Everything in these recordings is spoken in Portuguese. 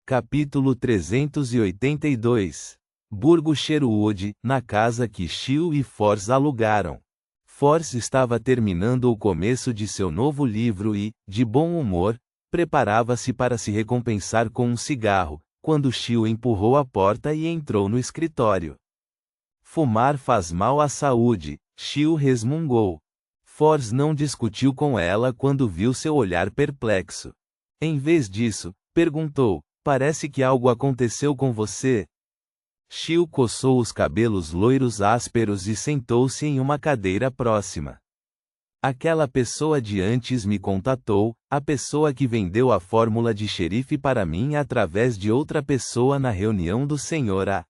Capítulo 382. Burgo Sherwood, na casa que Shio e Force alugaram. Force estava terminando o começo de seu novo livro e, de bom humor, preparava-se para se recompensar com um cigarro, quando Shio empurrou a porta e entrou no escritório. Fumar faz mal à saúde, Shio resmungou. Force não discutiu com ela quando viu seu olhar perplexo. Em vez disso, perguntou: parece que algo aconteceu com você? Shio coçou os cabelos loiros ásperos e sentou-se em uma cadeira próxima. Aquela pessoa de antes me contatou, a pessoa que vendeu a fórmula de xerife para mim através de outra pessoa na reunião do Sr. A.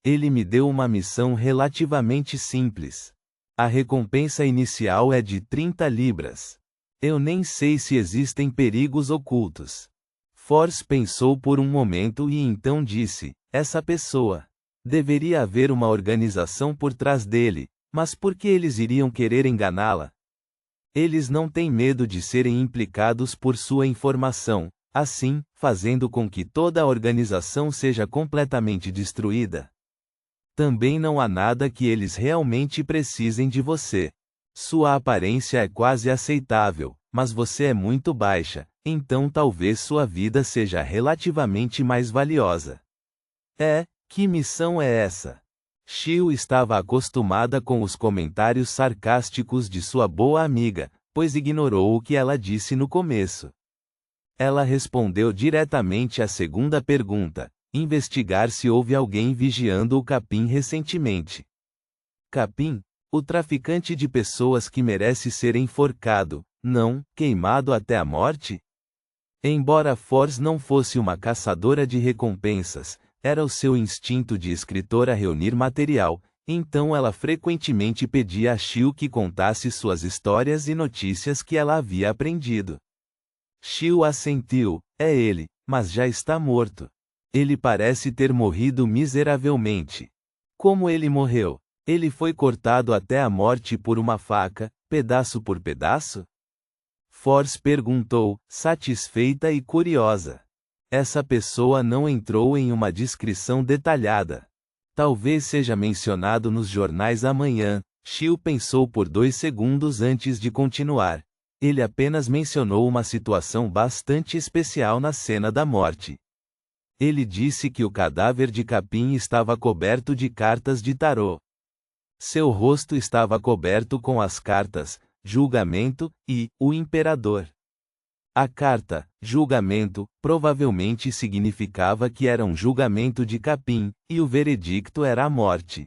Ele me deu uma missão relativamente simples. A recompensa inicial é de 30 libras. Eu nem sei se existem perigos ocultos. Force pensou por um momento e então disse: essa pessoa. Deveria haver uma organização por trás dele, mas por que eles iriam querer enganá-la? Eles não têm medo de serem implicados por sua informação, assim, fazendo com que toda a organização seja completamente destruída. Também não há nada que eles realmente precisem de você. Sua aparência é quase aceitável, mas você é muito baixa, então talvez sua vida seja relativamente mais valiosa. Que missão é essa? Shio estava acostumada com os comentários sarcásticos de sua boa amiga, pois ignorou o que ela disse no começo. Ela respondeu diretamente à segunda pergunta: investigar se houve alguém vigiando o Capim recentemente. Capim? O traficante de pessoas que merece ser enforcado, não, queimado até a morte? Embora Force não fosse uma caçadora de recompensas, era o seu instinto de escritora reunir material, então ela frequentemente pedia a Shio que contasse suas histórias e notícias que ela havia aprendido. Shio assentiu: é ele, mas já está morto. Ele parece ter morrido miseravelmente. Como ele morreu? Ele foi cortado até a morte por uma faca, pedaço por pedaço? Force perguntou, satisfeita e curiosa. Essa pessoa não entrou em uma descrição detalhada. Talvez seja mencionado nos jornais amanhã. Shio pensou por 2 segundos antes de continuar. Ele apenas mencionou uma situação bastante especial na cena da morte. Ele disse que o cadáver de Capim estava coberto de cartas de tarô. Seu rosto estava coberto com as cartas Julgamento e o Imperador. A carta Julgamento provavelmente significava que era um julgamento de Capim, e o veredicto era a morte.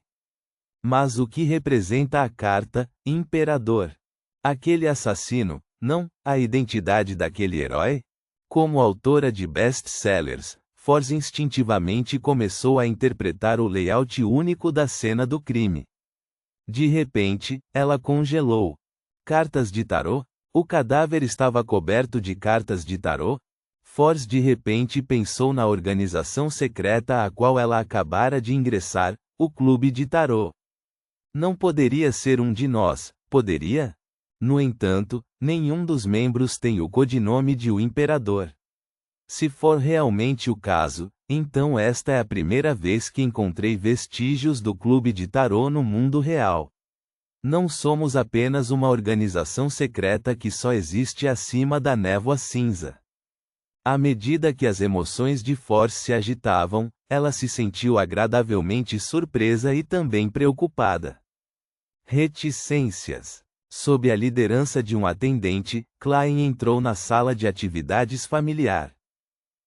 Mas o que representa a carta Imperador? Aquele assassino, não, a identidade daquele herói? Como autora de best-sellers, Force instintivamente começou a interpretar o layout único da cena do crime. De repente, ela congelou. Cartas de tarô? O cadáver estava coberto de cartas de tarô? Force de repente pensou na organização secreta a qual ela acabara de ingressar, o Clube de Tarô. Não poderia ser um de nós, poderia? No entanto, nenhum dos membros tem o codinome de o Imperador. Se for realmente o caso, então esta é a primeira vez que encontrei vestígios do Clube de Tarô no mundo real. Não somos apenas uma organização secreta que só existe acima da névoa cinza. À medida que as emoções de Force se agitavam, ela se sentiu agradavelmente surpresa e também preocupada. Reticências. Sob a liderança de um atendente, Klein entrou na sala de atividades familiar.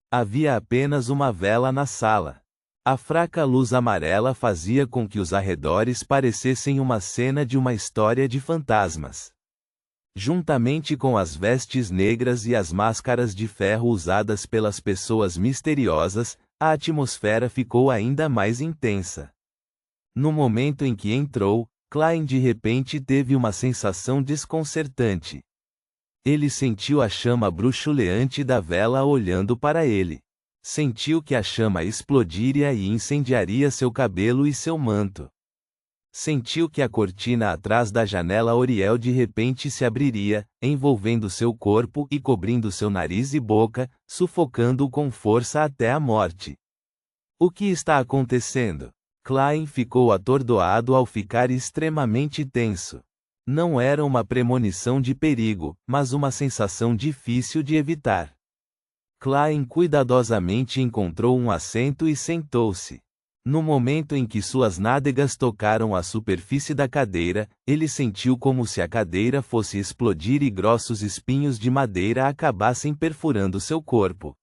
Havia apenas uma vela na sala. A fraca luz amarela fazia com que os arredores parecessem uma cena de uma história de fantasmas. Juntamente com as vestes negras e as máscaras de ferro usadas pelas pessoas misteriosas, a atmosfera ficou ainda mais intensa. No momento em que entrou, Klein de repente teve uma sensação desconcertante. Ele sentiu a chama bruxuleante da vela olhando para ele. Sentiu que a chama explodiria e incendiaria seu cabelo e seu manto. Sentiu que a cortina atrás da janela Oriel de repente se abriria, envolvendo seu corpo e cobrindo seu nariz e boca, sufocando-o com força até a morte. O que está acontecendo? Klein ficou atordoado ao ficar extremamente tenso. Não era uma premonição de perigo, mas uma sensação difícil de evitar. Klein cuidadosamente encontrou um assento e sentou-se. No momento em que suas nádegas tocaram a superfície da cadeira, ele sentiu como se a cadeira fosse explodir e grossos espinhos de madeira acabassem perfurando seu corpo.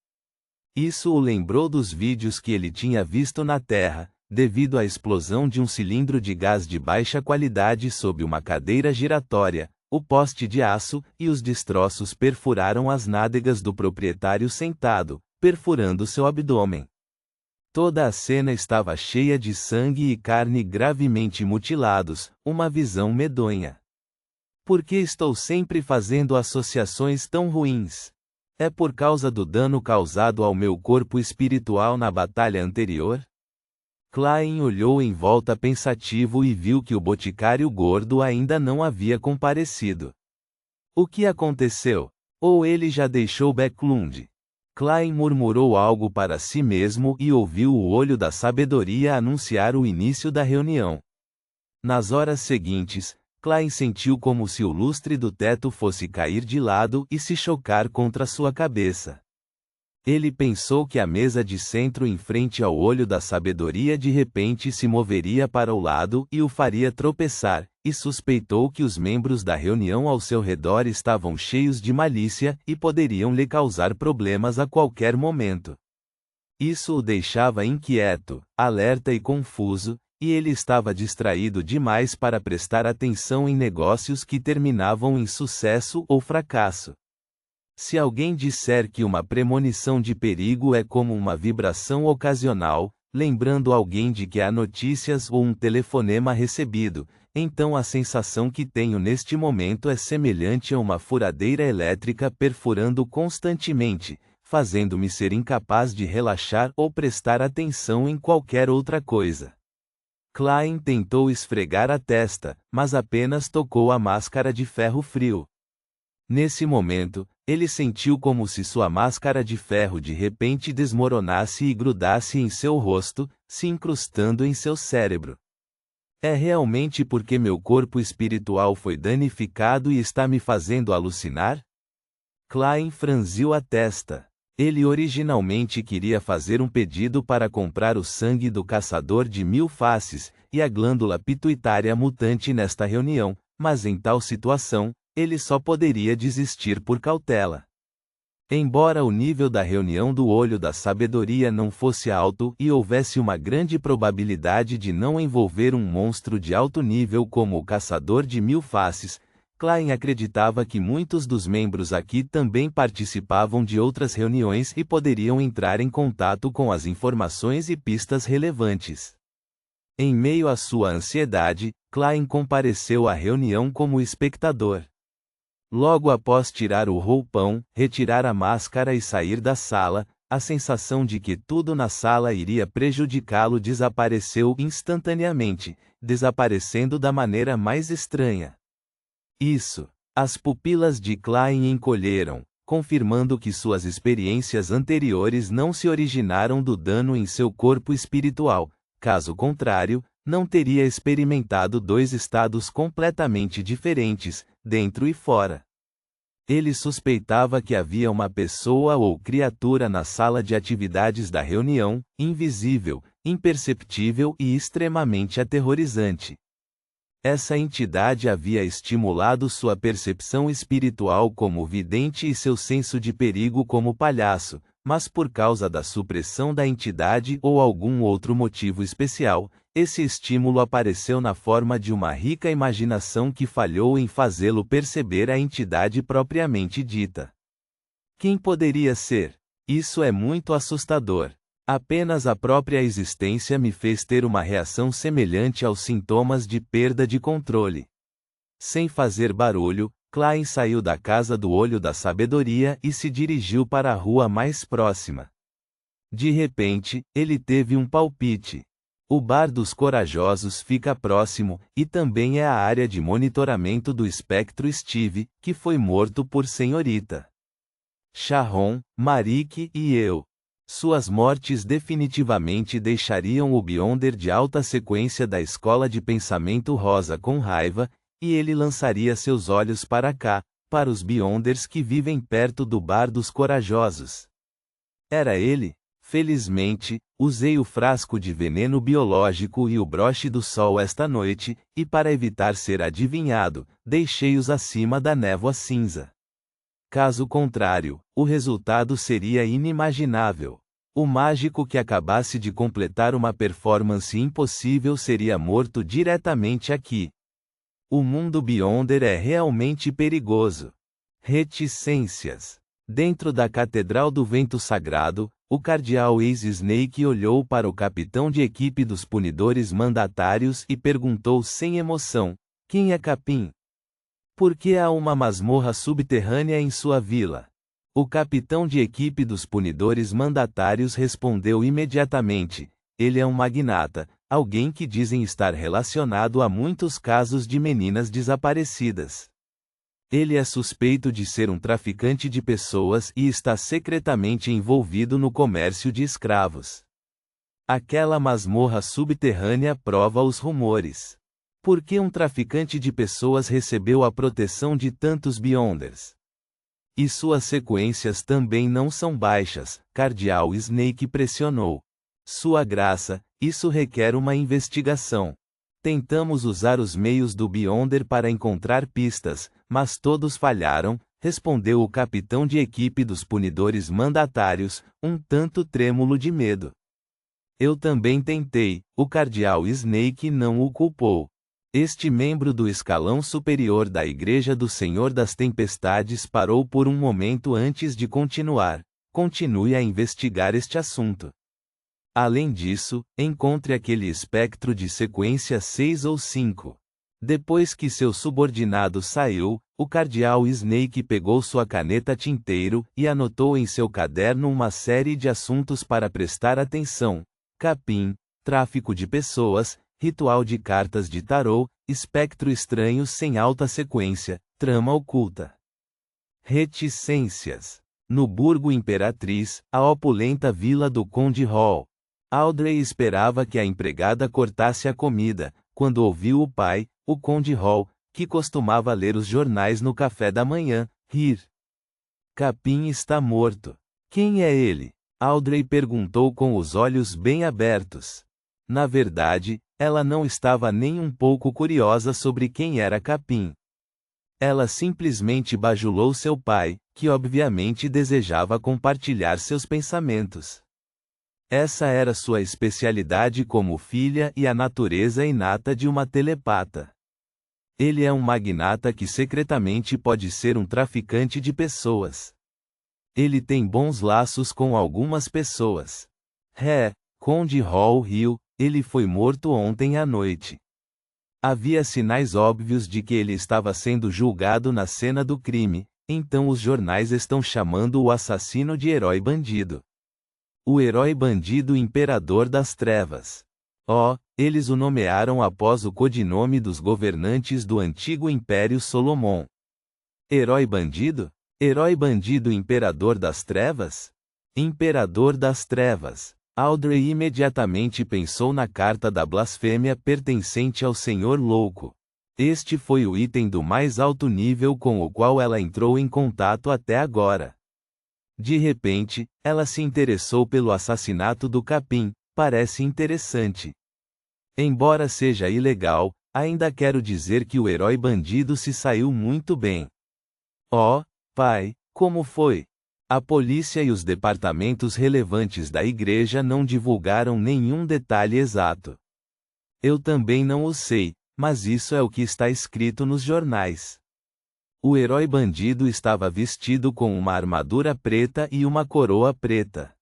Isso o lembrou dos vídeos que ele tinha visto na Terra, devido à explosão de um cilindro de gás de baixa qualidade sob uma cadeira giratória. O poste de aço e os destroços perfuraram as nádegas do proprietário sentado, perfurando seu abdômen. Toda a cena estava cheia de sangue e carne gravemente mutilados, uma visão medonha. Por que estou sempre fazendo associações tão ruins? É por causa do dano causado ao meu corpo espiritual na batalha anterior? Klein olhou em volta pensativo e viu que o boticário gordo ainda não havia comparecido. O que aconteceu? Ou ele já deixou Backlund? Klein murmurou algo para si mesmo e ouviu o olho da sabedoria anunciar o início da reunião. Nas horas seguintes, Klein sentiu como se o lustre do teto fosse cair de lado e se chocar contra sua cabeça. Ele pensou que a mesa de centro em frente ao olho da sabedoria de repente se moveria para o lado e o faria tropeçar, e suspeitou que os membros da reunião ao seu redor estavam cheios de malícia e poderiam lhe causar problemas a qualquer momento. Isso o deixava inquieto, alerta e confuso, e ele estava distraído demais para prestar atenção em negócios que terminavam em sucesso ou fracasso. Se alguém disser que uma premonição de perigo é como uma vibração ocasional, lembrando alguém de que há notícias ou um telefonema recebido, então a sensação que tenho neste momento é semelhante a uma furadeira elétrica perfurando constantemente, fazendo-me ser incapaz de relaxar ou prestar atenção em qualquer outra coisa. Klein tentou esfregar a testa, mas apenas tocou a máscara de ferro frio. Nesse momento, ele sentiu como se sua máscara de ferro de repente desmoronasse e grudasse em seu rosto, se incrustando em seu cérebro. É realmente porque meu corpo espiritual foi danificado e está me fazendo alucinar? Klein franziu a testa. Ele originalmente queria fazer um pedido para comprar o sangue do caçador de 1000 faces, e a glândula pituitária mutante nesta reunião, mas em tal situação, ele só poderia desistir por cautela. Embora o nível da reunião do olho da sabedoria não fosse alto e houvesse uma grande probabilidade de não envolver um monstro de alto nível como o caçador de 1000 faces, Klein acreditava que muitos dos membros aqui também participavam de outras reuniões e poderiam entrar em contato com as informações e pistas relevantes. Em meio à sua ansiedade, Klein compareceu à reunião como espectador. Logo após tirar o roupão, retirar a máscara e sair da sala, a sensação de que tudo na sala iria prejudicá-lo desapareceu instantaneamente, desaparecendo da maneira mais estranha. As pupilas de Klein encolheram, confirmando que suas experiências anteriores não se originaram do dano em seu corpo espiritual, caso contrário, não teria experimentado dois estados completamente diferentes, dentro e fora. Ele suspeitava que havia uma pessoa ou criatura na sala de atividades da reunião, invisível, imperceptível e extremamente aterrorizante. Essa entidade havia estimulado sua percepção espiritual como vidente e seu senso de perigo como palhaço, mas por causa da supressão da entidade ou algum outro motivo especial, esse estímulo apareceu na forma de uma rica imaginação que falhou em fazê-lo perceber a entidade propriamente dita. Quem poderia ser? Isso é muito assustador. Apenas a própria existência me fez ter uma reação semelhante aos sintomas de perda de controle. Sem fazer barulho, Klein saiu da casa do olho da sabedoria e se dirigiu para a rua mais próxima. De repente, ele teve um palpite. O Bar dos Corajosos fica próximo, e também é a área de monitoramento do espectro Steve, que foi morto por Senhorita Sharon, Marique e eu. Suas mortes definitivamente deixariam o Beyonder de alta sequência da escola de pensamento rosa com raiva, e ele lançaria seus olhos para cá, para os Beyonders que vivem perto do Bar dos Corajosos. Era ele? Felizmente, usei o frasco de veneno biológico e o broche do sol esta noite, e para evitar ser adivinhado, deixei-os acima da névoa cinza. Caso contrário, o resultado seria inimaginável. O mágico que acabasse de completar uma performance impossível seria morto diretamente aqui. O mundo Beyonder é realmente perigoso. Reticências. Dentro da Catedral do Vento Sagrado, o cardeal Ace Snake olhou para o capitão de equipe dos punidores mandatários e perguntou sem emoção: quem é Capim? Por que há uma masmorra subterrânea em sua vila? O capitão de equipe dos punidores mandatários respondeu imediatamente: ele é um magnata, alguém que dizem estar relacionado a muitos casos de meninas desaparecidas. Ele é suspeito de ser um traficante de pessoas e está secretamente envolvido no comércio de escravos. Aquela masmorra subterrânea prova os rumores. Por que um traficante de pessoas recebeu a proteção de tantos Beyonders? E suas sequências também não são baixas, Cardeal Snake pressionou. Sua graça, isso requer uma investigação. Tentamos usar os meios do Beyonder para encontrar pistas, mas todos falharam, respondeu o capitão de equipe dos punidores mandatários, um tanto trêmulo de medo. Eu também tentei, o cardeal Snake não o culpou. Este membro do escalão superior da Igreja do Senhor das Tempestades parou por um momento antes de continuar. Continue a investigar este assunto. Além disso, encontre aquele espectro de sequência 6 ou 5. Depois que seu subordinado saiu, o cardeal Snake pegou sua caneta tinteiro e anotou em seu caderno uma série de assuntos para prestar atenção: capim, tráfico de pessoas, ritual de cartas de tarô, espectro estranho sem alta sequência, trama oculta. Reticências. No Burgo Imperatriz, a opulenta vila do Conde Hall. Audrey esperava que a empregada cortasse a comida, quando ouviu o pai, o Conde Hall, que costumava ler os jornais no café da manhã, rir. Capim está morto. Quem é ele? Audrey perguntou com os olhos bem abertos. Na verdade, ela não estava nem um pouco curiosa sobre quem era Capim. Ela simplesmente bajulou seu pai, que obviamente desejava compartilhar seus pensamentos. Essa era sua especialidade como filha e a natureza inata de uma telepata. Ele é um magnata que secretamente pode ser um traficante de pessoas. Ele tem bons laços com algumas pessoas. Conde Hall riu, ele foi morto ontem à noite. Havia sinais óbvios de que ele estava sendo julgado na cena do crime, então os jornais estão chamando o assassino de herói bandido. O herói bandido Imperador das Trevas. Eles o nomearam após o codinome dos governantes do antigo Império Solomon. Herói bandido? Herói bandido Imperador das Trevas? Imperador das Trevas. Audrey imediatamente pensou na carta da blasfêmia pertencente ao Senhor Louco. Este foi o item do mais alto nível com o qual ela entrou em contato até agora. De repente, ela se interessou pelo assassinato do Capim. Parece interessante. Embora seja ilegal, ainda quero dizer que o herói bandido se saiu muito bem. Pai, como foi? A polícia e os departamentos relevantes da igreja não divulgaram nenhum detalhe exato. Eu também não o sei, mas isso é o que está escrito nos jornais. O herói bandido estava vestido com uma armadura preta e uma coroa preta.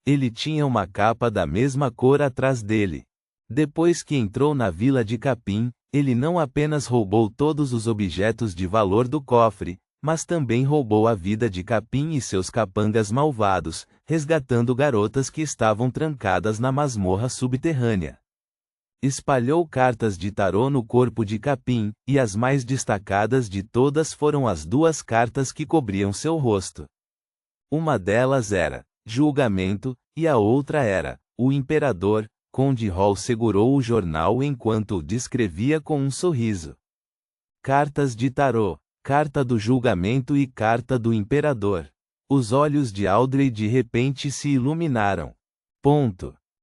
Ele tinha uma capa da mesma cor atrás dele. Depois que entrou na vila de Capim, ele não apenas roubou todos os objetos de valor do cofre, mas também roubou a vida de Capim e seus capangas malvados, resgatando garotas que estavam trancadas na masmorra subterrânea. Espalhou cartas de tarô no corpo de capim, e as mais destacadas de todas foram as 2 cartas que cobriam seu rosto. Uma delas era Julgamento, e a outra era O Imperador. Conde Hall segurou o jornal enquanto o descrevia com um sorriso. Cartas de tarô, carta do julgamento e carta do imperador. Os olhos de Audrey de repente se iluminaram. Ponto.